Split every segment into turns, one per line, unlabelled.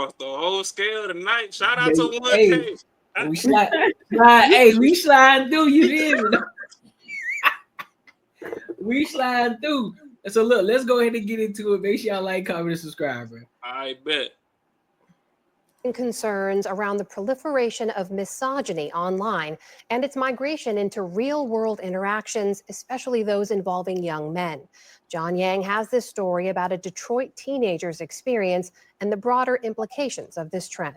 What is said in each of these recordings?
across the whole scale tonight. Shout out
Hey,
to 1K.
we slide through. You feel me? We slide through. So look, let's go ahead and get into it. Make sure y'all like, comment, and subscribe, bro.
I bet.
Concerns around the proliferation of misogyny online and its migration into real-world interactions, especially those involving young men. John Yang has this story about a Detroit teenager's experience and the broader implications of this trend.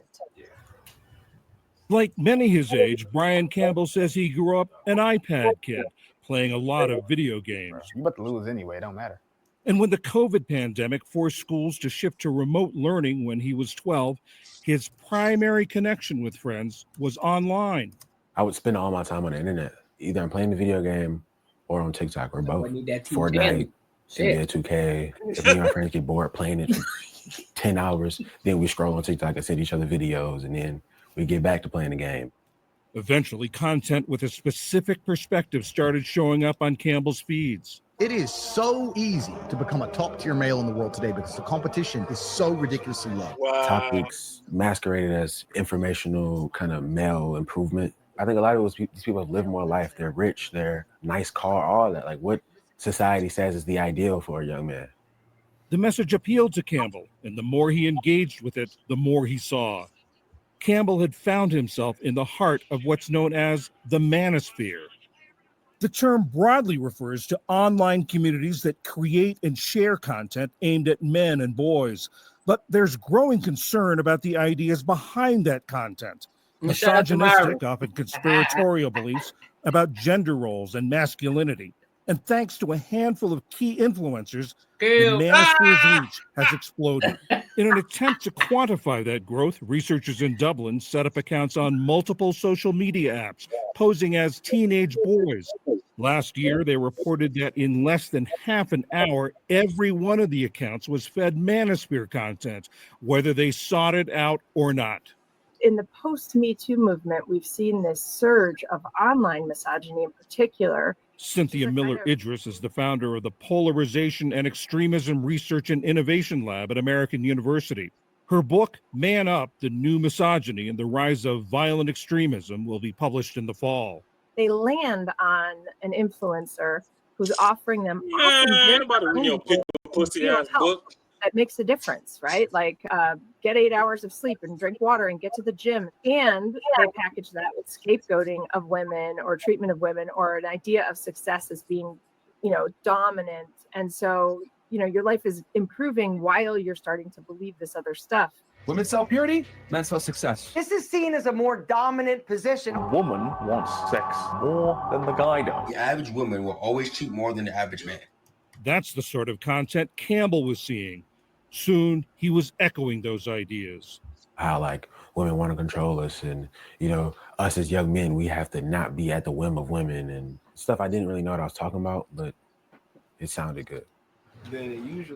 Like many his age, Brian Campbell says he grew up an iPad kid, playing a lot of video games.
You about to lose anyway, it don't matter.
And when the COVID pandemic forced schools to shift to remote learning when he was 12, his primary connection with friends was online.
I would spend all my time on the internet. Either I'm playing the video game or on TikTok or both.
Fortnite,
NBA 2K. If me and my friends get bored playing it for 10 hours, then we scroll on TikTok and send each other videos, and then we get back to playing the game.
Eventually, content with a specific perspective started showing up on Campbell's feeds.
It is so easy to become a top-tier male in the world today because the competition is so ridiculously low.
Wow.
Topics masqueraded as informational kind of male improvement. I think a lot of these people have lived more life. They're rich, they're nice car, all that. Like what society says is the ideal for a young man.
The message appealed to Campbell, and the more he engaged with it, the more he saw. Campbell had found himself in the heart of what's known as the Manosphere. The term broadly refers to online communities that create and share content aimed at men and boys. But there's growing concern about the ideas behind that content. Misogynistic, often conspiratorial beliefs about gender roles and masculinity. And thanks to a handful of key influencers, the Manosphere's reach has exploded. In an attempt to quantify that growth, researchers in Dublin set up accounts on multiple social media apps, posing as teenage boys. Last year, they reported that in less than half an hour, every one of the accounts was fed Manosphere content, whether they sought it out or not.
In the post-Me Too movement, we've seen this surge of online misogyny in particular.
Cynthia Miller-Idris is the founder of the Polarization and Extremism Research and Innovation Lab at American University. Her book, Man Up, The New Misogyny and the Rise of Violent Extremism, will be published in the fall.
They land on an influencer who's offering them
book
that makes a difference, right? Like get 8 hours of sleep and drink water and get to the gym. And they package that with scapegoating of women or treatment of women or an idea of success as being, dominant. And so, your life is improving while you're starting to believe this other stuff.
Women sell purity, men sell success.
This is seen as a more dominant position.
A woman wants sex more than the guy does.
The average woman will always cheat more than the average man.
That's the sort of content Campbell was seeing. Soon, he was echoing those ideas.
How like women want to control us, and us as young men, we have to not be at the whim of women and stuff. I didn't really know what I was talking about, but it sounded good.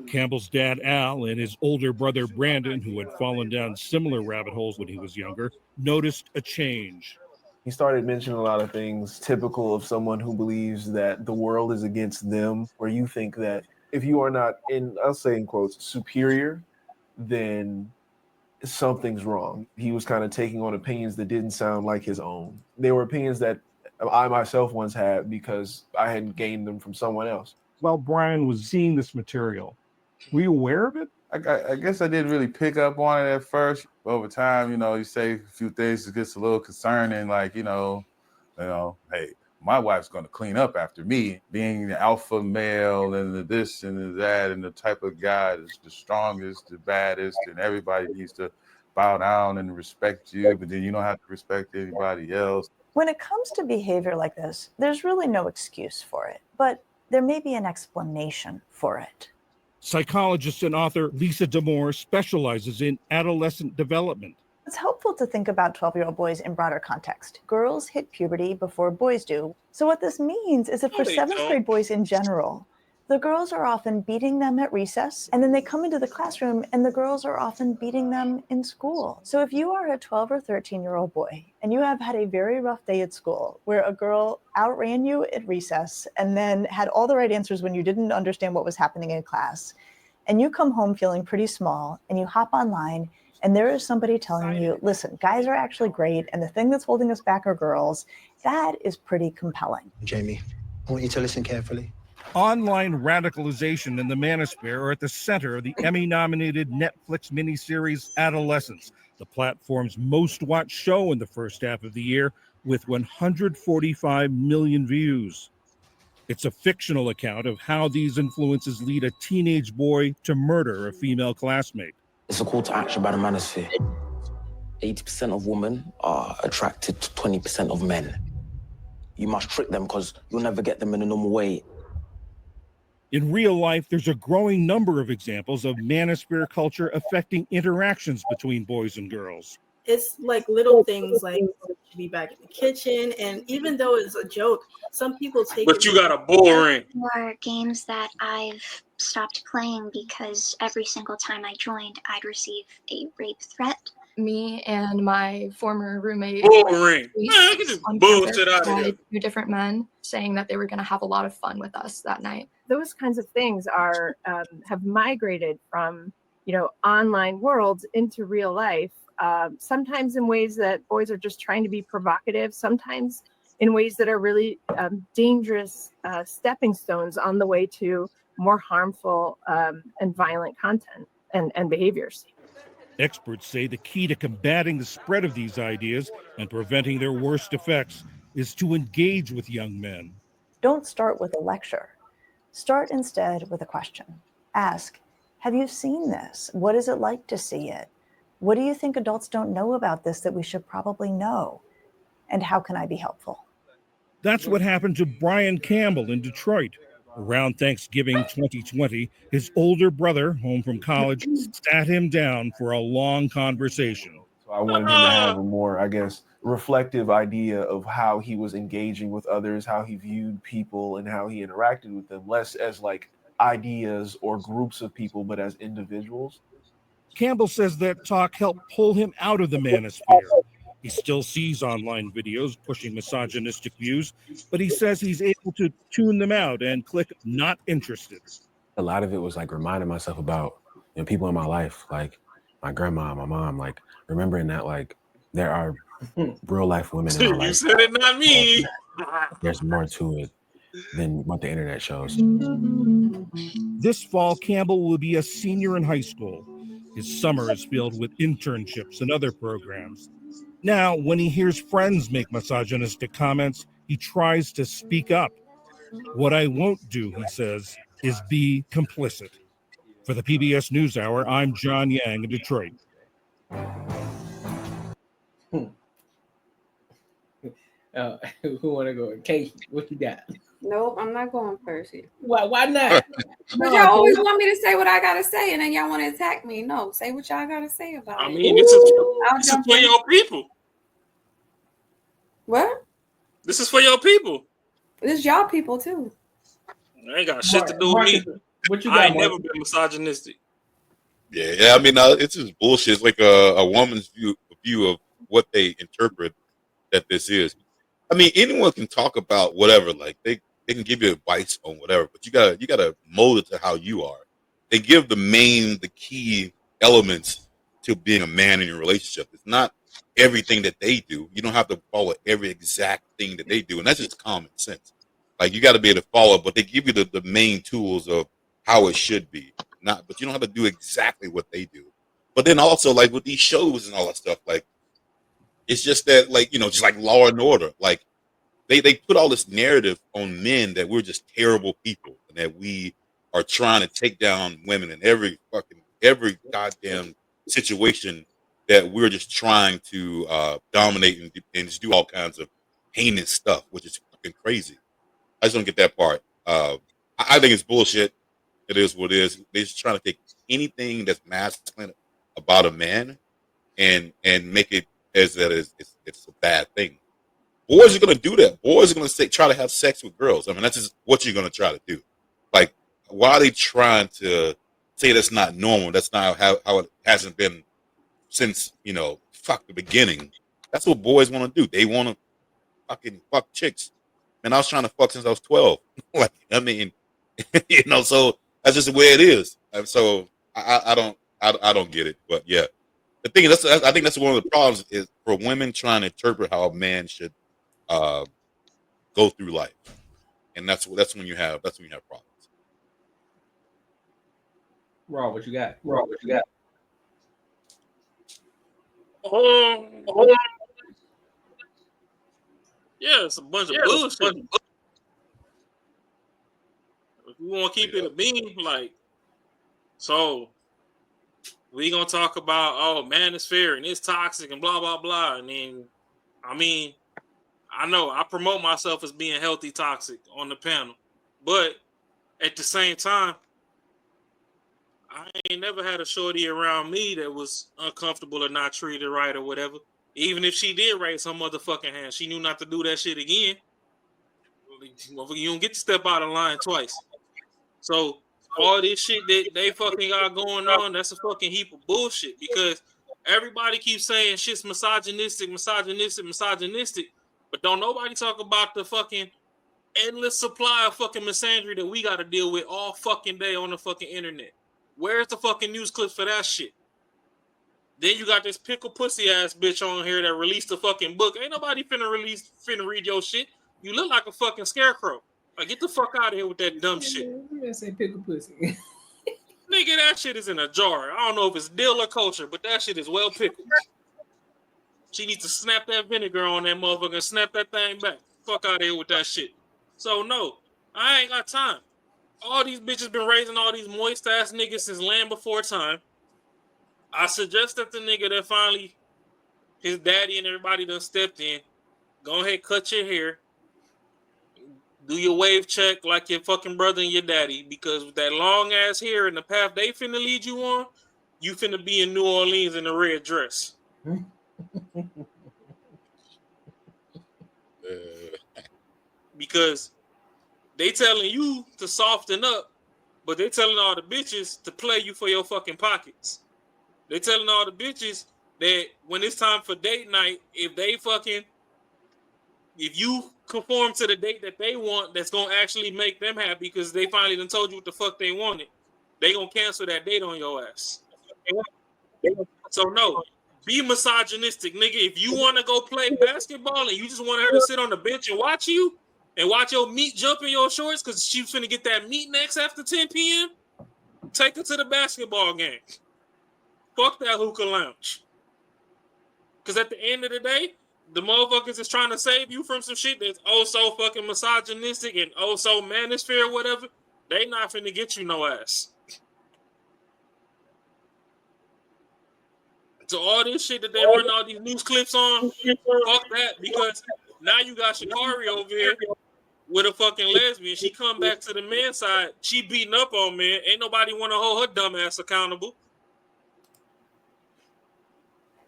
Campbell's dad, Al, and his older brother, Brandon, who had fallen down similar rabbit holes when he was younger, noticed a change.
He started mentioning a lot of things typical of someone who believes that the world is against them, where you think that if you are not, I'll say in quotes, superior, then something's wrong. He was kind of taking on opinions that didn't sound like his own. They were opinions that I myself once had because I had gained them from someone else.
While Brian was seeing this material, were you aware of it?
I guess I didn't really pick up on it at first. Over time, you say a few things, it gets a little concerning, like, hey, my wife's going to clean up after me, being the alpha male and the this and the that and the type of guy that's the strongest, the baddest, and everybody needs to bow down and respect you, but then you don't have to respect anybody else.
When it comes to behavior like this, there's really no excuse for it, but there may be an explanation for it.
Psychologist and author Lisa D'Amour specializes in adolescent development.
It's helpful to think about 12-year-old boys in broader context. Girls hit puberty before boys do. So what this means is that for 7th grade boys in general, the girls are often beating them at recess, and then they come into the classroom and the girls are often beating them in school. So if you are a 12 or 13-year-old boy and you have had a very rough day at school where a girl outran you at recess and then had all the right answers when you didn't understand what was happening in class, and you come home feeling pretty small and you hop online and there is somebody telling you, listen, guys are actually great, and the thing that's holding us back are girls, that is pretty compelling.
Jamie, I want you to listen carefully.
Online radicalization and the Manosphere are at the center of the Emmy-nominated Netflix miniseries Adolescence, the platform's most-watched show in the first half of the year, with 145 million views. It's a fictional account of how these influences lead a teenage boy to murder a female classmate.
It's a call to action by the Manosphere. 80% of women are attracted to 20% of men. You must trick them because you'll never get them in a normal way.
In real life, there's a growing number of examples of Manosphere culture affecting interactions between boys and girls.
It's like little things like should be back in the kitchen, and even though it's a joke, some people take
But
it.
you got a bull ring.
More games that I've stopped playing because every single time I joined, I'd receive a rape threat.
Me and my former roommate
Bull ring. Man, get this
on
bullshit
Banter
out of
by
here.
2 different men saying that they were going to have a lot of fun with us that night.
Those kinds of things are have migrated from online worlds into real life. Sometimes in ways that boys are just trying to be provocative. Sometimes in ways that are really dangerous stepping stones on the way to more harmful and violent content and behaviors.
Experts say the key to combating the spread of these ideas and preventing their worst effects is to engage with young men.
Don't start with a lecture. Start instead with a question. Ask, have you seen this? What is it like to see it? What do you think adults don't know about this that we should probably know? And how can I be helpful?
That's what happened to Brian Campbell in Detroit. Around Thanksgiving 2020, his older brother, home from college, sat him down for a long conversation.
So I wanted him to have a more, I guess, reflective idea of how he was engaging with others, how he viewed people, and how he interacted with them, less as like ideas or groups of people, but as individuals.
Campbell says that talk helped pull him out of the Manosphere. He still sees online videos pushing misogynistic views, but he says he's able to tune them out and click not interested.
A lot of it was like reminding myself about people in my life, like my grandma, my mom, like remembering that like there are real life women in my life.
You said it, not me.
There's more to it than what the internet shows.
This fall, Campbell will be a senior in high school. His summer is filled with internships and other programs. Now, when he hears friends make misogynistic comments, he tries to speak up. What I won't do, he says, is be complicit. For the PBS NewsHour, I'm John Yang in Detroit.
Who want to go? Kate, what you got?
Nope, I'm not going first here.
Why not?
But y'all always want me to say what I gotta say, and then y'all want to attack me. No, say what y'all gotta say about it.
I mean, this is for your people.
What?
This is for your people.
This is y'all people too.
I ain't got shit to do with me.
What you
I
got,
ain't
Mark?
never been misogynistic.
Yeah. I mean, it's just bullshit. It's like a woman's view of what they interpret that this is. I mean, anyone can talk about whatever. Like they can give you advice on whatever, but you gotta mold it to how you are. They give the key elements to being a man in your relationship. It's not everything that they do. You don't have to follow every exact thing that they do, and that's just common sense. Like you got to be able to follow, but they give you the main tools of how it should be. But you don't have to do exactly what they do. But then also like with these shows and all that stuff, like it's just that like just like Law and Order, like they put all this narrative on men that we're just terrible people and that we are trying to take down women in every goddamn situation, that we're just trying to dominate and just do all kinds of heinous stuff, which is fucking crazy. I just don't get that part. I think it's bullshit. It is what it is. They're just trying to take anything that's masculine about a man and make it as that it's a bad thing. Boys are gonna do that. Boys are gonna try to have sex with girls. I mean, that's just what you're gonna try to do. Like, why are they trying to say that's not normal? That's not how it hasn't been since the beginning. That's what boys want to do. They want to fucking fuck chicks. And I was trying to fuck since I was 12. Like, I mean, so that's just the way it is. And so I don't get it. But yeah, the thing is, I think that's one of the problems is for women trying to interpret how a man should go through life, and that's when you have problems.
Raw, what you got? Raw, what you got?
Yeah, it's a bunch of bullshit. If we want to keep it a beam, like, so we gonna talk about Manosphere and it's toxic and blah blah blah, and then I mean, I know I promote myself as being healthy toxic on the panel, but at the same time, I ain't never had a shorty around me that was uncomfortable or not treated right or whatever. Even if she did raise her motherfucking hand, she knew not to do that shit again. You don't get to step out of line twice. So all this shit that they fucking got going on, that's a fucking heap of bullshit, because everybody keeps saying shit's misogynistic, but don't nobody talk about the fucking endless supply of fucking misandry that we got to deal with all fucking day on the fucking internet. Where's the fucking news clips for that shit? Then you got this pickle pussy ass bitch on here that released a fucking book. Ain't nobody finna read your shit. You look like a fucking scarecrow. Like, get the fuck out of here with that dumb shit.
I say pickle pussy.
Nigga, that shit is in a jar. I don't know if it's dill or culture, but that shit is well pickled. She needs to snap that vinegar on that motherfucker and snap that thing back. Fuck out of here with that shit. So, no, I ain't got time. All these bitches been raising all these moist ass niggas since land before time. I suggest that the nigga that finally, his daddy and everybody done stepped in, go ahead, cut your hair, do your wave check like your fucking brother and your daddy, because with that long ass hair and the path they finna lead you on, you finna be in New Orleans in a red dress. Because they telling you to soften up, but they telling all the bitches to play you for your fucking pockets. They telling all the bitches that when it's time for date night, if you conform to the date that they want, that's gonna actually make them happy because they finally done told you what the fuck they wanted, they gonna cancel that date on your ass. So no, be misogynistic, nigga. If you want to go play basketball and you just want her to sit on the bench and watch you and watch your meat jump in your shorts because she's finna get that meat next after 10 p.m., take her to the basketball game. Fuck that hookah lounge. Because at the end of the day, the motherfuckers is trying to save you from some shit that's oh so fucking misogynistic and oh so manosphere or whatever. They not finna get you no ass. So all this shit that they run all these news clips on, fuck that, because now you got Shikari over here with a fucking lesbian. She come back to the men's side. She beating up on men. Ain't nobody want to hold her dumb ass accountable.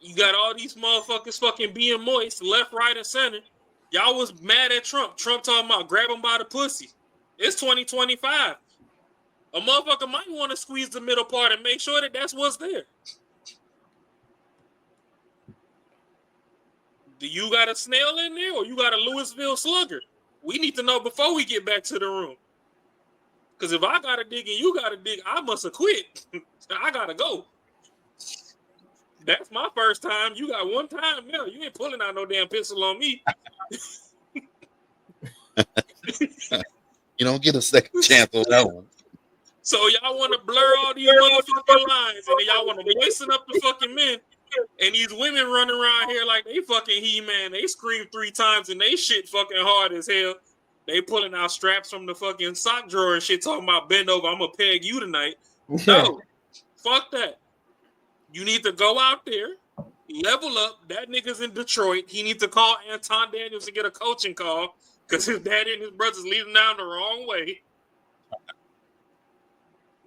You got all these motherfuckers fucking being moist, left, right, and center. Y'all was mad at Trump. Trump talking about grab him by the pussy. It's 2025. A motherfucker might want to squeeze the middle part and make sure that that's what's there. Do you got a snail in there or you got a Louisville slugger? We need to know before we get back to the room. Because if I got to dig and you got to dig, I must have quit. I got to go. That's my first time. You got one time. No, you ain't pulling out no damn pistol on me.
You don't get a second chance on that one.
So y'all want to blur all these motherfucking lines and then y'all want to moisten up the fucking men. And these women running around here like they fucking He-Man. They scream 3 times and they shit fucking hard as hell. They pulling out straps from the fucking sock drawer and shit talking about bend over, I'm going to peg you tonight. No, fuck that. You need to go out there, level up. That nigga's in Detroit. He needs to call Anton Daniels to get a coaching call because his daddy and his brothers leading down the wrong way.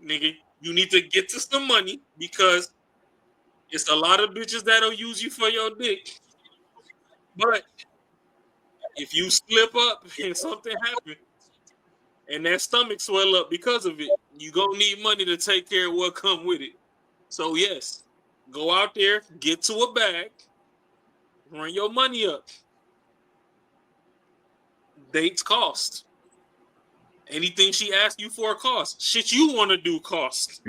Nigga, you need to get to some money because it's a lot of bitches that'll use you for your dick. But if you slip up and something happens and that stomach swell up because of it, you gonna need money to take care of what come with it. So yes, go out there, get to a bag, run your money up. Dates cost. Anything she asks you for cost. Shit you want to do cost.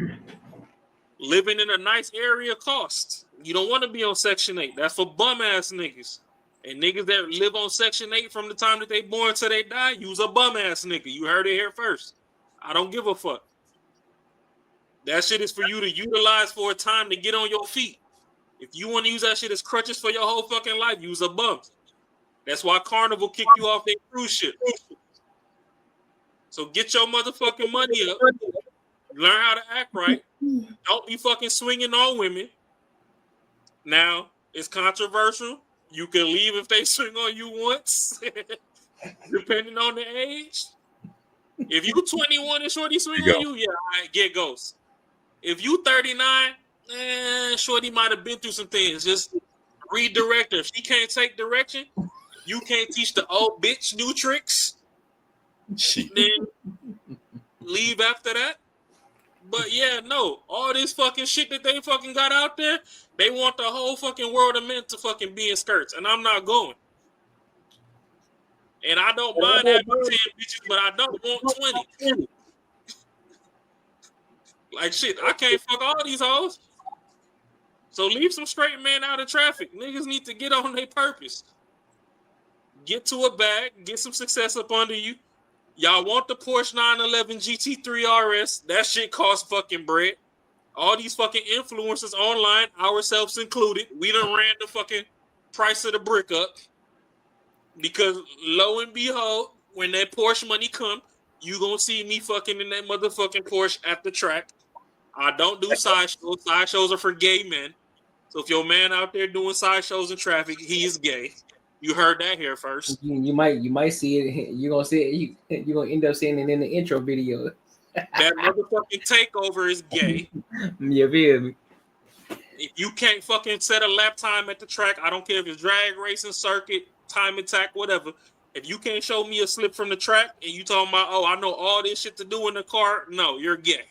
Living in a nice area costs. You don't want to be on Section 8. That's for bum ass niggas. And niggas that live on Section 8 from the time that they born till they die, use a bum ass nigga. You heard it here first. I don't give a fuck. That shit is for you to utilize for a time to get on your feet. If you want to use that shit as crutches for your whole fucking life, use a bum. That's why Carnival kicked you off their cruise ship. So get your motherfucking money up. Learn how to act right. Don't be fucking swinging on women. Now, it's controversial. You can leave if they swing on you once, depending on the age. If you 21 and shorty swing on you, yeah, all right, get ghost. If you 39, shorty might have been through some things. Just redirect her. If she can't take direction, you can't teach the old bitch new tricks. Then leave after that. But yeah, no, all this fucking shit that they fucking got out there, they want the whole fucking world of men to fucking be in skirts, and I'm not going. And I don't mind having 10 bitches, but I don't want 20. Like shit, I can't fuck all these hoes. So leave some straight men out of traffic. Niggas need to get on their purpose. Get to a bag, get some success up under you. Y'all want the Porsche 911 GT3 RS? That shit costs fucking bread. All these fucking influencers online, ourselves included, we done ran the fucking price of the brick up. Because lo and behold, when that Porsche money come, you gonna see me fucking in that motherfucking Porsche at the track. I don't do side shows. Side shows are for gay men. So if your man out there doing side shows in traffic, he is gay. You heard that here first.
You might see it. You're gonna see it. You're gonna end up seeing it in the intro video.
That motherfucking takeover is gay.
You feel me?
If you can't fucking set a lap time at the track, I don't care if it's drag racing, circuit, time attack, whatever. If you can't show me a slip from the track and you talking about, oh, I know all this shit to do in the car, no, you're gay.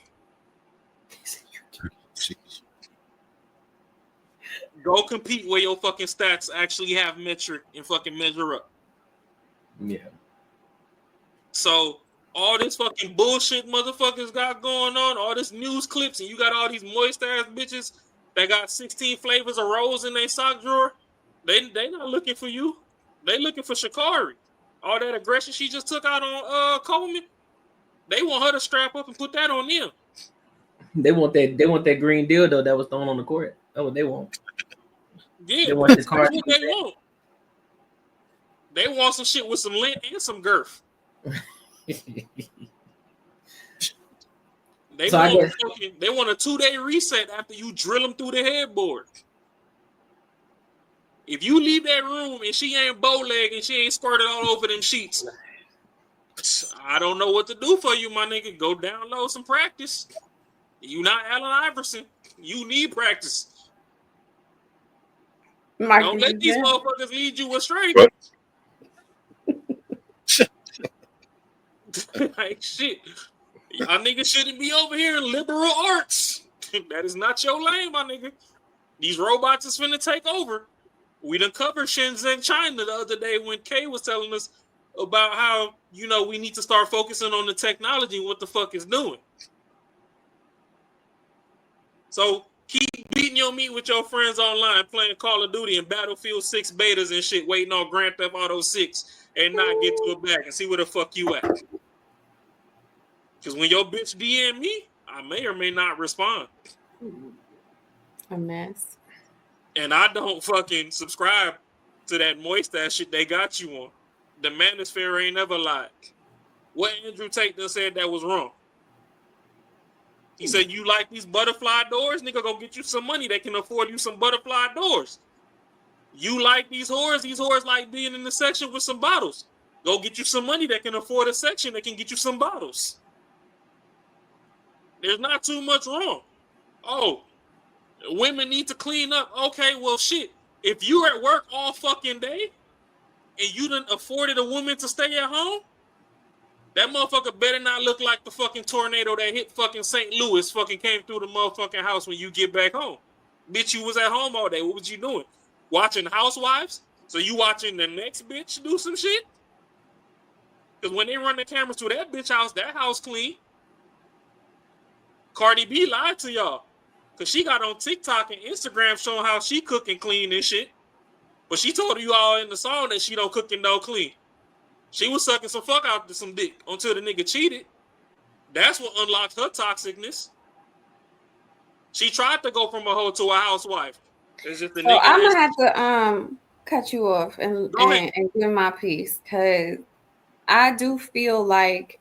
Go compete where your fucking stats actually have metric and fucking measure up.
Yeah.
So all this fucking bullshit motherfuckers got going on, all this news clips, and you got all these moist ass bitches that got 16 flavors of rose in their sock drawer. They not looking for you. They looking for Sha'Carri. All that aggression she just took out on Coleman. They want her to strap up and put that on them.
They want that green dildo that was thrown on the court. That's what they want.
Yeah,
they want
that's what they want. They want some shit with some length and some girth. They want a 2-day reset after you drill them through the headboard. If you leave that room and she ain't bow leg and she ain't squirted all over them sheets, I don't know what to do for you, my nigga. Go download some practice. You not Allen Iverson. You need practice. Don't let these motherfuckers lead you astray. Like shit. Y'all niggas shouldn't be over here in liberal arts. That is not your lane, my nigga. These robots is finna take over. We done covered Shenzhen, China the other day when Kay was telling us about how, you know, we need to start focusing on the technology and what the fuck it's doing. So keep beating your meat with your friends online, playing Call of Duty and Battlefield 6 betas and shit, waiting on Grand Theft Auto 6 and not get to it back and see where the fuck you at. Because when your bitch DM me, I may or may not respond.
A mess.
And I don't fucking subscribe to that moist ass shit they got you on. The Manosphere ain't never lied. What Andrew Tate done said that was wrong. He said, you like these butterfly doors? Nigga, go get you some money that can afford you some butterfly doors. You like these whores like being in the section with some bottles. Go get you some money that can afford a section that can get you some bottles. There's not too much wrong. Oh, women need to clean up. Okay, well, shit. If you're at work all fucking day and you done afforded a woman to stay at home, that motherfucker better not look like the fucking tornado that hit fucking St. Louis fucking came through the motherfucking house when you get back home. Bitch, you was at home all day. What was you doing? Watching Housewives? So you watching the next bitch do some shit? Because when they run the cameras to that bitch house, that house clean. Cardi B lied to y'all. because she got on TikTok and Instagram showing how she cook and clean and shit. But she told you all in the song that she don't cook and don't clean. She was sucking some fuck out to some dick until the nigga cheated. That's what unlocked her toxicness. She tried to go from a hoe to a housewife. It's just the
So
nigga.
I'm gonna have to cut you off and give my piece, because I do feel like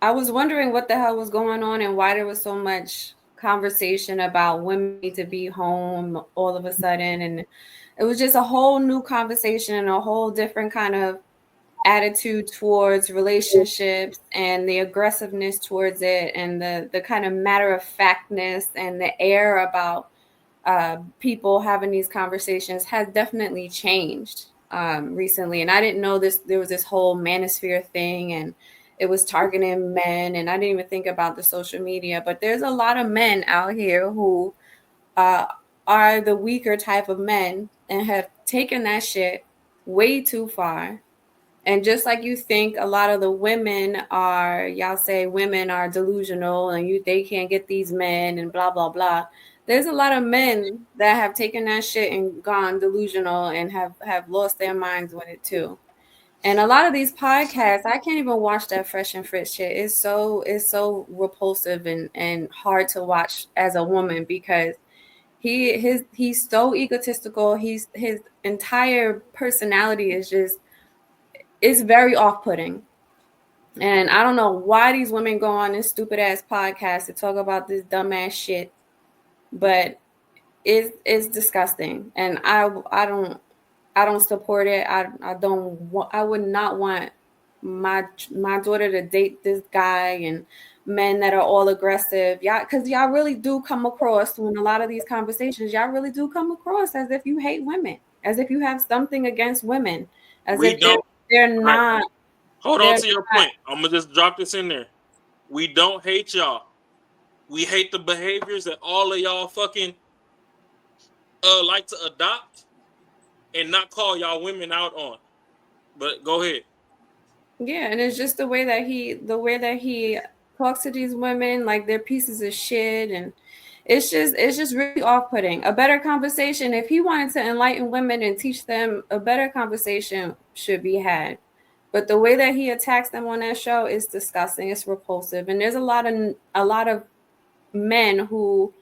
I was wondering what the hell was going on and why there was so much conversation about women need to be home all of a sudden, and it was just a whole new conversation and a whole different kind of attitude towards relationships and the aggressiveness towards it, and the kind of matter of factness and the air about people having these conversations has definitely changed recently. And I didn't know there was this whole manosphere thing, and it was targeting men, and I didn't even think about the social media. But there's a lot of men out here who are the weaker type of men and have taken that shit way too far. And just like you think a lot of the women are, y'all say women are delusional and they can't get these men and blah, blah, blah. There's a lot of men that have taken that shit and gone delusional and have lost their minds with it too. And a lot of these podcasts, I can't even watch that Fresh and Fit shit. It's so repulsive and hard to watch as a woman, because he's so egotistical. His entire personality is very off-putting. And I don't know why these women go on this stupid ass podcast to talk about this dumbass shit, but it's disgusting. And I don't support it. I would not want my daughter to date this guy and men that are all aggressive. Y'all, because y'all really do come across, when a lot of these conversations, y'all really do come across as if you hate women, as if you have something against women, as if they're not.
Hold on to your point. I'm gonna just drop this in there. We don't hate y'all. We hate the behaviors that all of y'all fucking like to adopt and not call y'all women out on. But go ahead.
Yeah, and it's just the way that he talks to these women like they're pieces of shit, and it's just really off-putting. A better conversation, if he wanted to enlighten women and teach them, a better conversation should be had. But the way that he attacks them on that show is disgusting. It's repulsive, and there's a lot of men who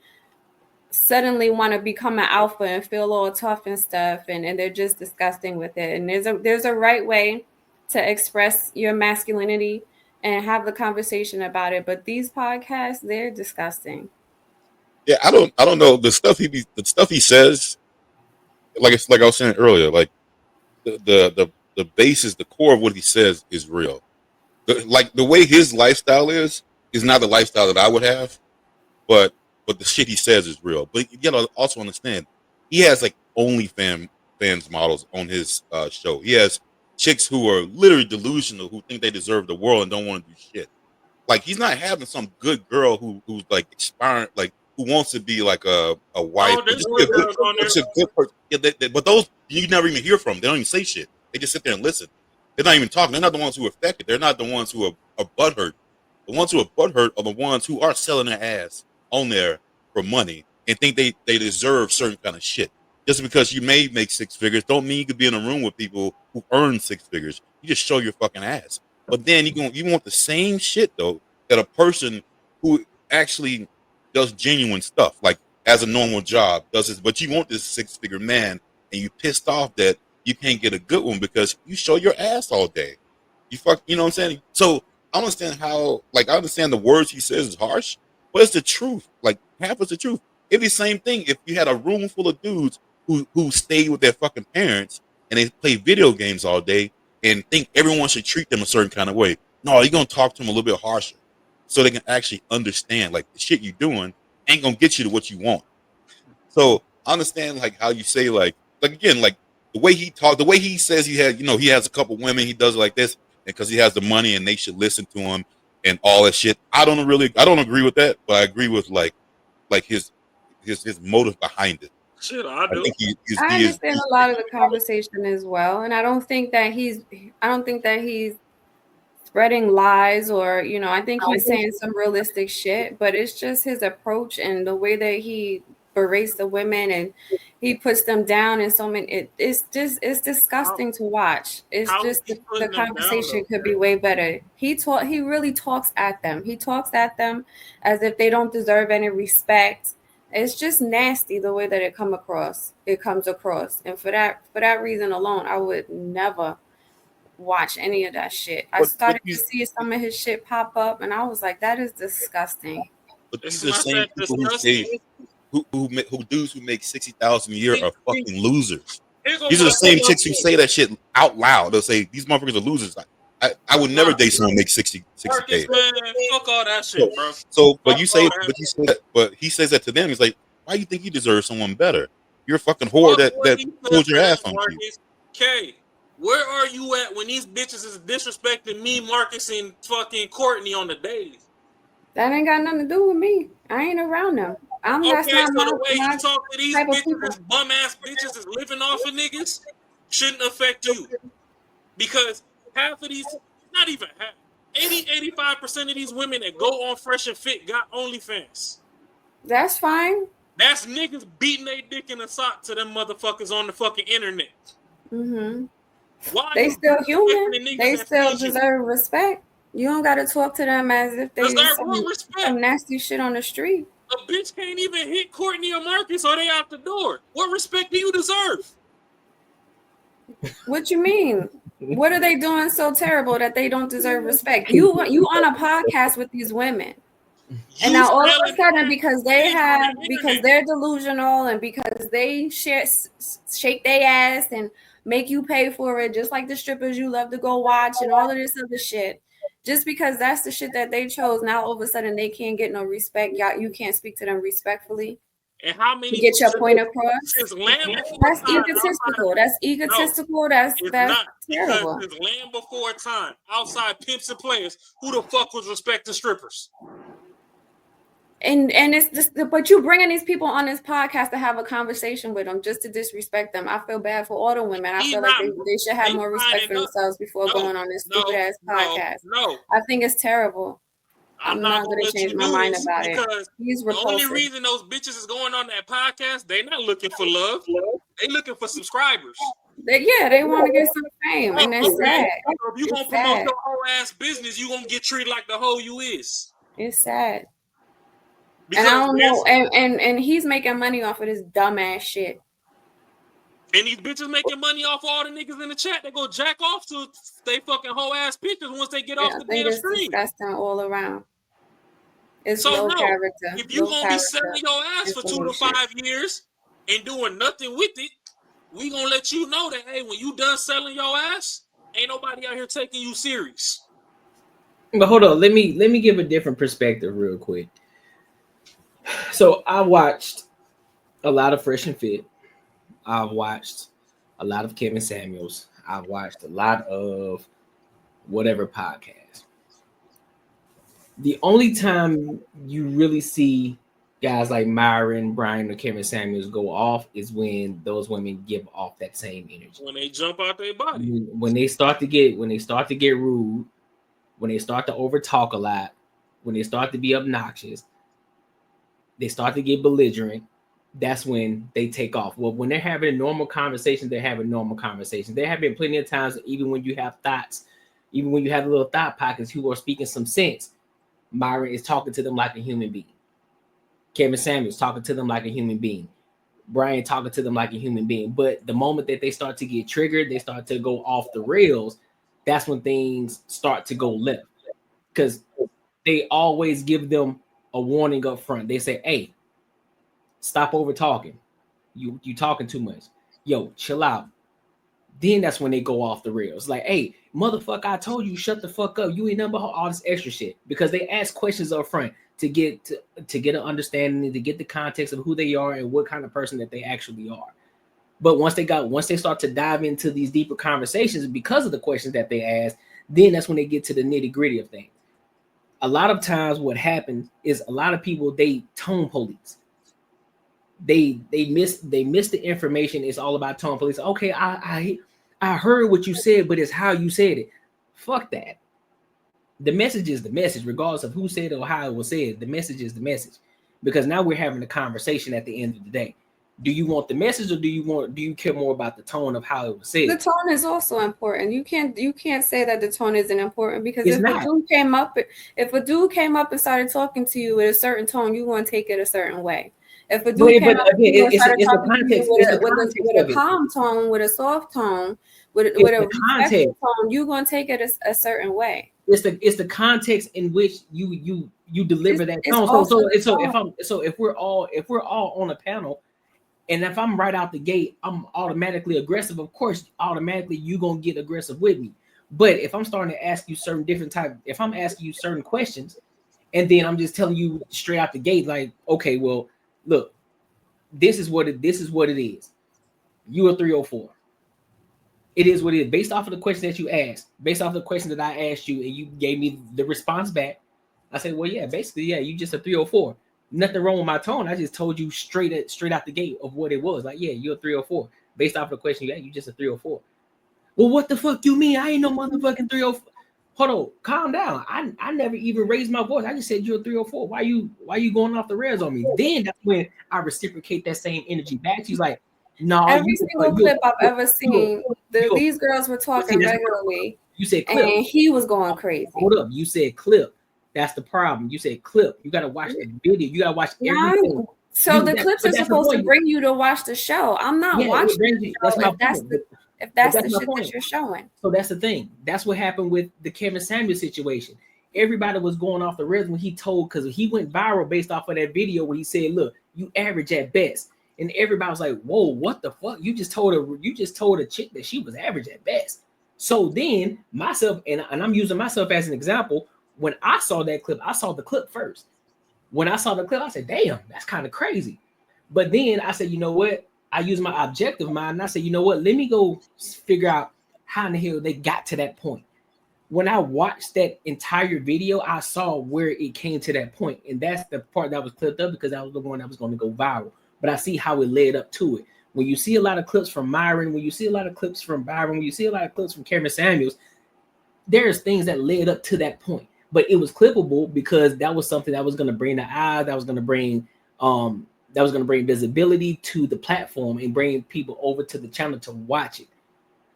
suddenly want to become an alpha and feel all tough and stuff, and they're just disgusting with it. And there's a right way to express your masculinity and have the conversation about it. But these podcasts, they're disgusting.
Yeah, I don't know the stuff he says. Like I was saying earlier, like the basis, the core of what he says is real. Like the way his lifestyle is not the lifestyle that I would have, but the shit he says is real. But you gotta also understand, he has like OnlyFans models on his show. He has chicks who are literally delusional, who think they deserve the world and don't want to do shit. Like he's not having some good girl who's like aspiring, like who wants to be like a wife, but just be a good person. Yeah, but those you never even hear from. They don't even say shit. They just sit there and listen. They're not even talking. They're not the ones who are affected. They're not the ones who are butthurt. The ones who are butthurt are the ones who are selling their ass on there for money and think they deserve certain kind of shit. Just because you may make six figures don't mean you could be in a room with people who earn six figures. You just show your fucking ass. But then you want the same shit though that a person who actually does genuine stuff, like as a normal job, does this, but you want this six-figure man and you pissed off that you can't get a good one because you show your ass all day. You know what I'm saying? So I understand I understand the words he says is harsh, but it's the truth. Like half is the truth. It'd be the same thing if you had a room full of dudes who stayed with their fucking parents and they play video games all day and think everyone should treat them a certain kind of way. No, you're gonna talk to them a little bit harsher so they can actually understand like the shit you're doing ain't gonna get you to what you want. So I understand like how you say like again, like the way he talked, the way he says he has a couple women, he does it like this, and because he has the money and they should listen to him and all that shit. I don't agree with that, but I agree with like his motive behind it.
Shit, I do.
I understand a lot of the conversation as well, and I don't think that he's spreading lies, or I think he's saying some realistic shit, but it's just his approach and the way that he berates the women and he puts them down in so many. It's disgusting to watch. It's just the conversation could be way better. He really talks at them. He talks at them as if they don't deserve any respect. It's just nasty the way that it comes across. And for that reason alone, I would never watch any of that shit. I started to see some of his shit pop up, and I was like, that is disgusting.
But these are the same people who say who dudes who make $60,000 a year are fucking losers. These are the same chicks who say that shit out loud. They'll say these motherfuckers are losers. I would never date someone who makes 60K.
Man, fuck all that shit, bro.
So, but he says that to them. He's like, why do you think you deserve someone better? You're a fucking whore that pulls your ass on you.
K, where are you at when these bitches is disrespecting me, Marcus, and fucking Courtney on the daily?
That ain't got nothing to do with me. I ain't around them. That's not
so the way you talk to these bitches, this bum ass bitches is living off of niggas, shouldn't affect you. Because half of these, not even half, 85% of these women that go on Fresh and Fit got OnlyFans.
That's fine.
That's niggas beating their dick in a sock to them motherfuckers on the fucking internet.
Mm-hmm.
Why
they still human. They still deserve respect. You don't gotta talk to them as if they some nasty shit on the street.
A bitch can't even hit Courtney or Marcus or they out the door. What respect do you deserve?
What you mean? What are they doing so terrible that they don't deserve respect? You on a podcast with these women. And now all of a sudden, because they're delusional and because they shake their ass and make you pay for it, just like the strippers you love to go watch and all of this other shit. Just because that's the shit that they chose, now all of a sudden they can't get no respect. Y'all, you can't speak to them respectfully.
And how many
to get your point across?
That's
egotistical. That's egotistical. That's terrible.
Because it's land before time. Outside pimps and players, who the fuck was respecting strippers?
And it's just, but you bringing these people on this podcast to have a conversation with them just to disrespect them. I feel bad for all the women. I feel like they should have more respect for themselves before going on this stupid ass podcast. I think it's terrible. I'm not going to change my mind about it. He's repulsive.
The only reason those bitches is going on that podcast, they're not looking for love. They looking for subscribers.
They want to get some fame, and that's sad.
If you gonna promote your whole ass business, you gonna get treated like the hoe you is.
It's sad. Because and I don't know, and he's making money off of this dumbass shit.
And these bitches making money off of all the niggas in the chat. They go jack off to they fucking whole ass pictures once they get off the damn screen.
That's all around. It's
so
low
no,
character.
If you gonna be selling your ass for 2 to 5 years and doing nothing with it, we gonna let you know that hey, when you done selling your ass, ain't nobody out here taking you serious.
But hold on, let me give a different perspective real quick. So I watched a lot of Fresh and Fit. I've watched a lot of Kevin Samuels. I've watched a lot of whatever podcast. The only time you really see guys like Myron, Brian, or Kevin Samuels go off is when those women give off that same energy.
When they jump out their body.
When they start to get rude, when they start to overtalk a lot, when they start to be obnoxious, they start to get belligerent. That's when they take off. Well, when they're having a normal conversation, they're having normal conversations. There have been plenty of times, even when you have thoughts, even when you have little thought pockets who are speaking some sense, Myron is talking to them like a human being. Kevin Samuels talking to them like a human being. Brian talking to them like a human being. But the moment that they start to get triggered, they start to go off the rails, that's when things start to go left. Because they always give them a warning up front. They say, hey, stop over talking. You talking too much. Yo, chill out. Then that's when they go off the rails. Like, hey, motherfucker, I told you, shut the fuck up. You ain't nothing but all this extra shit. Because they ask questions up front to get an understanding, to get the context of who they are and what kind of person that they actually are. But once they start to dive into these deeper conversations because of the questions that they ask, then that's when they get to the nitty-gritty of things. A lot of times what happens is a lot of people, they tone police. They miss the information. It's all about tone police. Okay, I heard what you said, but it's how you said it. Fuck that. The message is the message, regardless of who said it or how it was said. The message is the message, because now we're having a conversation at the end of the day. Do you want the message, or do you care more about the tone of how it was said?
The tone is also important. You can't say that the tone isn't important, because
It's
if
not.
a dude came up and started talking to you with a certain tone, you want to take it a certain way. If a dude came up to you and started talking to you with a calm tone, with a soft tone, with a respectful tone, you're going to take it a certain way.
It's the context in which you deliver that tone. So if we're all on a panel, and if I'm right out the gate, I'm automatically aggressive. Of course, automatically you're gonna get aggressive with me. But if I'm starting to ask you if I'm asking you certain questions, and then I'm just telling you straight out the gate, like, okay, well, look, this is what it is. You are 304. It is what it is. Based off of the question that you asked, based off of the question that I asked you, and you gave me the response back, I said, well, yeah, basically, yeah, you just a 304. Nothing wrong with my tone. I just told you straight out the gate of what it was. Like, yeah, you're a 304. Based off of the question you asked, you just a 304. Well, what the fuck you mean? I ain't no motherfucking 304. Hold on, calm down. I never even raised my voice. I just said you're a 304. Why you going off the rails on me? Then that's when I reciprocate that same energy back. She's like, no.
Every single clip I've ever seen, these girls were talking regularly.
You said clip.
And he was going crazy.
Hold up. You said clip. That's the problem. You said clip. You got to watch the video. You got to watch everything.
So the clips are supposed to bring you to watch the show. I'm not watching the show if that's the shit that you're showing.
So that's the thing. That's what happened with the Kevin Samuels situation. Everybody was going off the rails when he told, because he went viral based off of that video where he said, look, you average at best. And everybody was like, whoa, what the fuck? You just told a chick that she was average at best. So then myself, and I'm using myself as an example, when I saw that clip, I saw the clip first. When I saw the clip, I said, damn, that's kind of crazy. But then I said, you know what? I use my objective mind, and I said, you know what? Let me go figure out how in the hell they got to that point. When I watched that entire video, I saw where it came to that point. And that's the part that was clipped up, because that was the one that was going to go viral. But I see how it led up to it. When you see a lot of clips from Myron, when you see a lot of clips from Byron, when you see a lot of clips from Kevin Samuels, there's things that led up to that point. But it was clippable because that was something that was going to bring the eye, that was going to bring visibility to the platform and bring people over to the channel to watch it.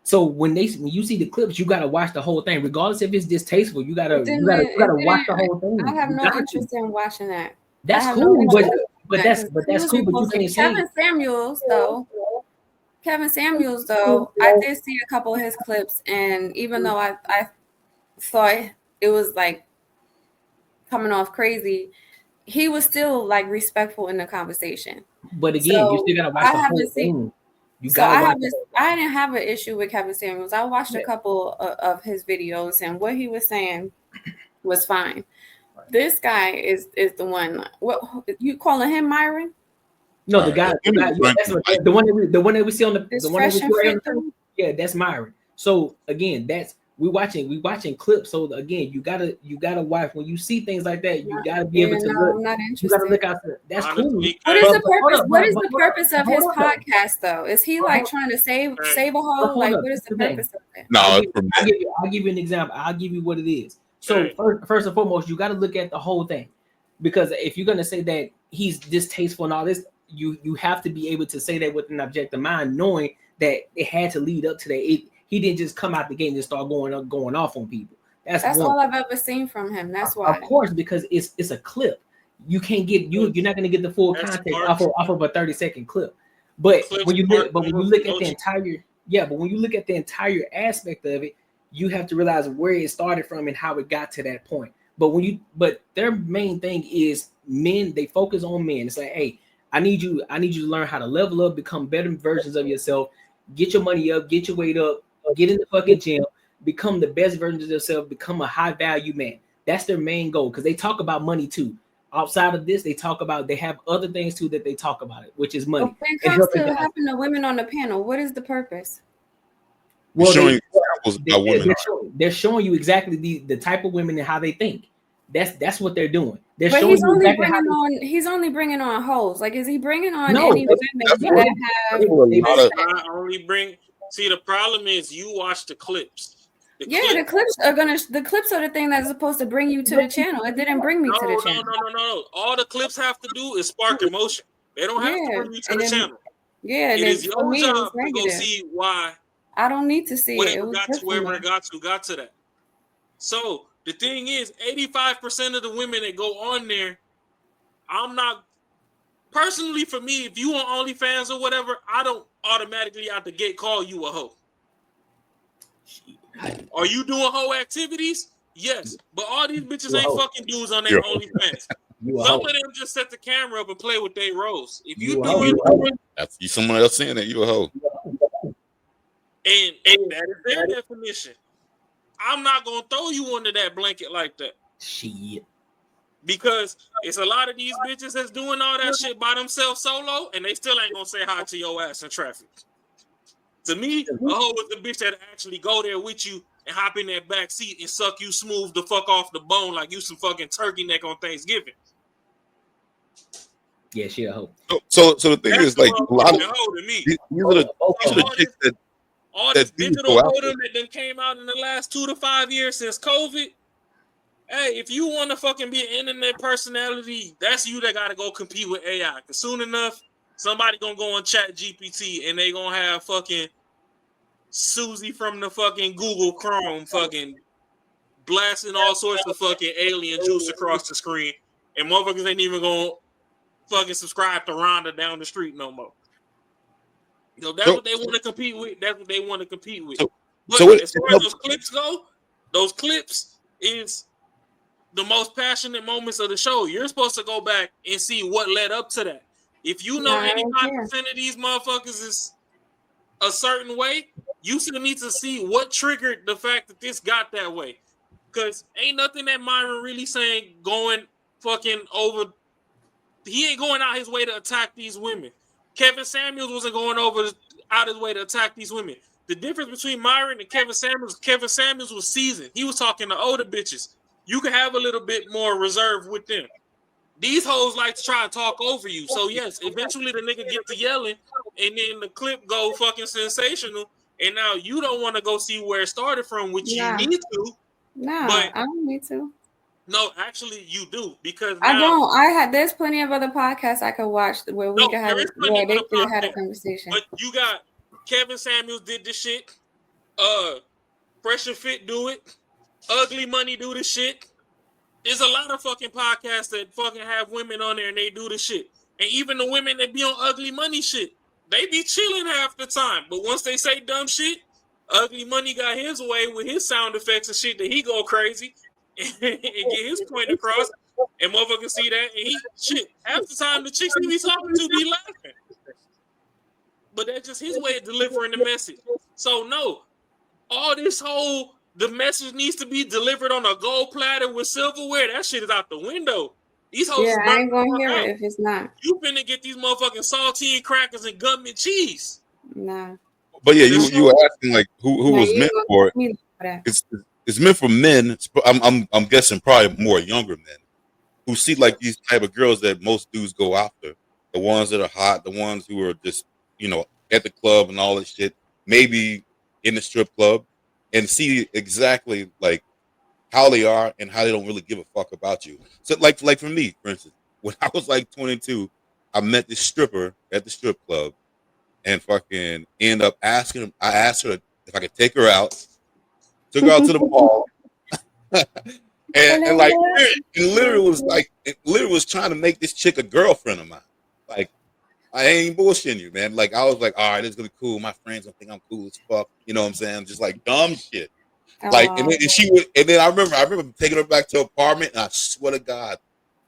So when you see the clips, you gotta watch the whole thing, regardless if it's distasteful. You gotta watch the whole thing.
I have no interest in watching that.
That's cool, but that's cool. But you can't say
Kevin Samuels though. I did see a couple of his clips, and even though I thought it was like coming off crazy, he was still like respectful in the conversation.
But again, you still gotta watch the whole thing.
I didn't have an issue with Kevin Samuels. I watched a couple of his videos, and what he was saying was fine. This guy is the one. What you calling him, Myron?
No, the guy, the one that we see on the yeah, that's Myron. So again, we watching clips. So again, you gotta watch when you see things like that. You gotta be able to look.
I'm not interested.
You gotta look out there. That's cool.
What is the purpose? What is the purpose of his podcast though? Is he like trying to save a whole? Like, what is the purpose of it?
No,
I'll give you an example. I'll give you what it is. So first and foremost, you got to look at the whole thing, because if you're gonna say that he's distasteful and all this, you have to be able to say that with an objective mind, knowing that it had to lead up to that. He didn't just come out the gate and start going off on people. That's
all I've ever seen from him. That's why.
Of course, because it's a clip. You can't get you're not going to get the full context off of a 30-second clip. But when you look at the entire aspect of it, you have to realize where it started from and how it got to that point. But their main thing is men. They focus on men. It's like, hey, I need you to learn how to level up, become better versions of yourself, get your money up, get your weight up, get in the fucking gym, become the best version of yourself, become a high value man. That's their main goal, because they talk about money too. Outside of this, they have other things too that they talk about it, which is money.
When it comes to what happened to women on the panel, what is the purpose?
Well, they're showing you exactly the type of women and how they think. That's what they're doing.
But he's only bringing on hoes. Like, is he bringing on any women that have?
See, the problem is you watch the clips.
The clips are the thing that's supposed to bring you to the channel. It didn't bring me to the channel.
No. All the clips have to do is spark emotion. They don't have to bring you to the channel.
Yeah,
it is your job to go
negative.
see why.
I don't need to see it.
Whatever got to wherever it got to that. So the thing is, 85% of the women that go on there, I'm not personally, for me, if you on OnlyFans or whatever, I don't automatically out the gate call you a hoe. Are you doing hoe activities? Yes, but all these bitches ain't fucking dudes on their OnlyFans. Some of them just set the camera up and play with their roles. If you doing,
that's you. Someone else saying that you a hoe,
and that is their definition. I'm not gonna throw you under that blanket like that.
Shit.
Because it's a lot of these bitches that's doing all that shit by themselves solo, and they still ain't gonna say hi to your ass in traffic. To me, a hoe is the bitch that actually go there with you and hop in that back seat and suck you smooth the fuck off the bone like you some fucking turkey neck on Thanksgiving.
Yeah, she a hoe.
So the thing is, like, a lot of
hoe to me.
These are the chicks that
all this digital modem that then came out in the last 2 to 5 years since COVID. Hey, if you want to fucking be an internet personality, that's you that got to go compete with AI. Because soon enough, somebody going to go on Chat GPT and they going to have fucking Susie from the fucking Google Chrome fucking blasting all sorts of fucking alien juice across the screen. And motherfuckers ain't even going to fucking subscribe to Rhonda down the street no more. You know, that's what they want to compete with. That's what they want to compete with. But as far as those clips go, those clips is the most passionate moments of the show. You're supposed to go back and see what led up to that. If you know 85% of these motherfuckers is a certain way, you still need to see what triggered the fact that this got that way. Because ain't nothing that Myron really saying going fucking over. He ain't going out his way to attack these women. Kevin Samuels wasn't going out his way to attack these women. The difference between Myron and Kevin Samuels was seasoned. He was talking to older bitches. You can have a little bit more reserve with them. These hoes like to try and talk over you. So yes, eventually the nigga get to yelling, and then the clip go fucking sensational. And now you don't want to go see where it started from, which you need to.
No,
but
I don't need to.
No, actually, you do because
I don't. There's plenty of other podcasts I could watch where we could have where they could have a conversation.
But you got Kevin Samuels did this shit. Fresh and Fit do it. Ugly Money do this shit. There's a lot of fucking podcasts that fucking have women on there and they do this shit. And even the women that be on Ugly Money shit, they be chilling half the time. But once they say dumb shit, Ugly Money got his way with his sound effects and shit that he go crazy and get his point across. And motherfuckers see that and he shit. Half the time the chicks he be talking to be laughing. But that's just his way of delivering the message. So no, all this whole the message needs to be delivered on a gold platter with silverware. That shit is out the window. These hoes
I ain't gonna hear it if it's not.
You finna get these motherfucking saltine crackers and government cheese.
Nah.
But yeah, you were asking like who was meant for it. It's meant for men. I'm guessing probably more younger men who see like these type of girls that most dudes go after. The ones that are hot, the ones who are just at the club and all that shit. Maybe in the strip club. And see exactly like how they are and how they don't really give a fuck about you. So like for me, for instance, when I was like 22, I met this stripper at the strip club and fucking end up asking him. I asked her if I could take her out, took her out to the mall, and like it literally was trying to make this chick a girlfriend of mine. Like I ain't bullshitting you, man. Like I was like, all right, it's gonna be cool. My friends gonna think I'm cool as fuck. You know what I'm saying? Just like dumb shit. Like and then I remember taking her back to her apartment, and I swear to God,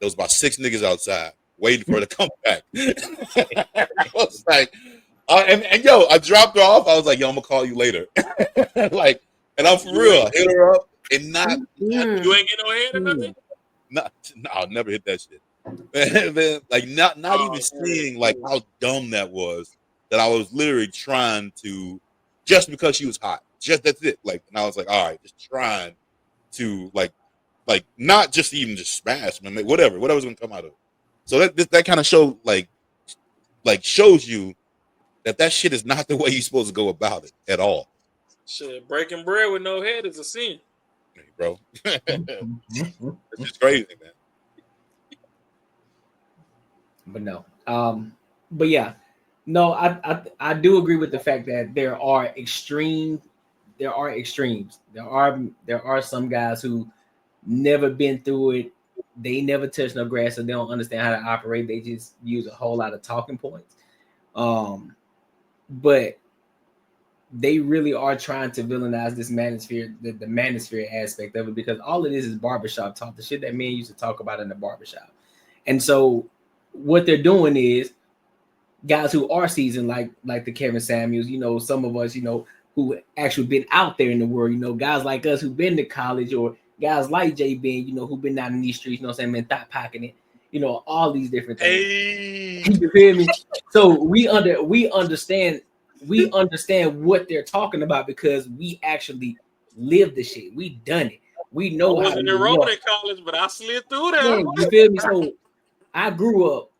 there was about 6 niggas outside waiting for her to come back. I was like, and yo, I dropped her off. I was like, yo, I'm gonna call you later. Like, and I'm for real. I hit her up and not
you ain't get no head or nothing.
No, I'll never hit that shit. Man, like not even seeing like how dumb that was, that I was literally trying to, just because she was hot, just that's it. Like, and I was like, all right, just trying to like not just even just smash, man, like, whatever's gonna come out of it. So that kind of show like shows you that shit is not the way you're supposed to go about it at all.
Shit, breaking bread with no head is a sin.
Hey, bro. It's just crazy, man.
But no. But yeah. No, I do agree with the fact that there are extremes. There are some guys who never been through it. They never touched no grass, so they don't understand how to operate. They just use a whole lot of talking points. But they really are trying to villainize this manosphere, the manosphere aspect of it, because all of this is barbershop talk, the shit that men used to talk about in the barbershop. And so what they're doing is guys who are seasoned, like the Kevin Samuels, you know, some of us, you know, who actually been out there in the world, you know, guys like us who've been to college, or guys like Jay Ben, you know, who've been out in these streets, you know what I'm saying, been thought pocketing it, you know, all these different things.
Hey.
You feel me? So we understand what they're talking about because we actually live the shit. We done it. We know
I
how
wasn't
to
enrolled in college, but I slid through there.
Yeah, you feel me? So I grew up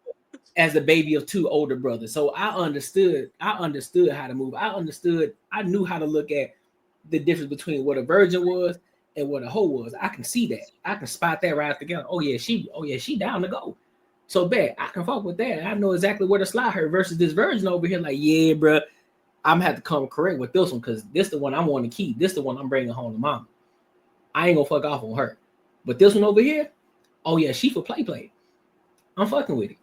as a baby of two older brothers. So I understood how to move. I knew how to look at the difference between what a virgin was and what a hoe was. I can see that. I can spot that right together. Oh yeah, she down to go. So bet I can fuck with that. I know exactly where to slide her versus this virgin over here. Like, yeah, bro, I'm gonna have to come correct with this one because this the one I want to keep. This the one I'm bringing home to mama. I ain't gonna fuck off on her. But this one over here, oh yeah, she for play. I'm fucking with it.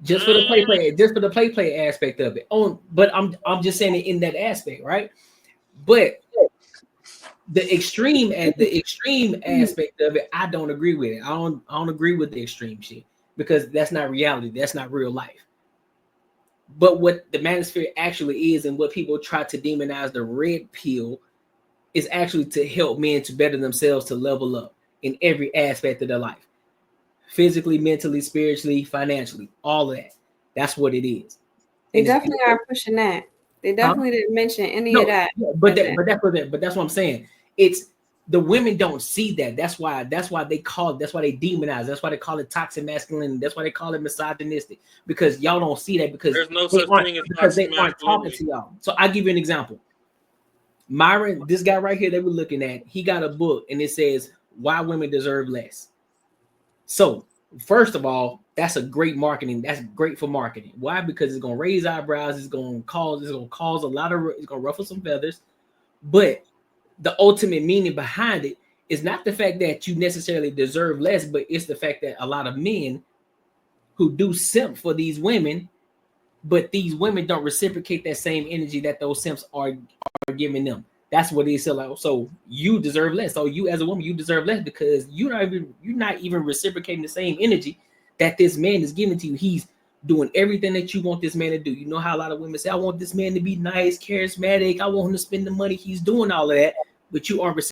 Just for the play aspect of it. But I'm just saying it in that aspect, right? But the extreme aspect of it, I don't agree with it. I don't agree with the extreme shit because that's not reality. That's not real life. But what the manosphere actually is, and what people try to demonize the red pill, is actually to help men to better themselves, to level up in every aspect of their life. Physically, mentally, spiritually, financially, all of that. That's what it is.
They definitely are pushing that. They definitely didn't mention any of that.
But that's what I'm saying. It's the women don't see that. That's why they demonize. That's why they call it toxic masculinity. That's why they call it misogynistic, because y'all don't see that because
there's no such thing as toxic
they aren't talking to y'all. So I'll give you an example. Myron, this guy right here that we're looking at, he got a book and it says Why Women Deserve Less. So first of all, that's a great marketing. That's great for marketing. Why? Because it's gonna raise eyebrows. It's gonna cause a lot of. It's gonna ruffle some feathers. But the ultimate meaning behind it is not the fact that you necessarily deserve less, but it's the fact that a lot of men who do simp for these women, but these women don't reciprocate that same energy that those simps are giving them. That's what it is. So you deserve less. So you as a woman, you deserve less because you're not even reciprocating the same energy that this man is giving to you. He's doing everything that you want this man to do. You know how a lot of women say, I want this man to be nice, charismatic. I want him to spend the money. He's doing all of that, but you aren't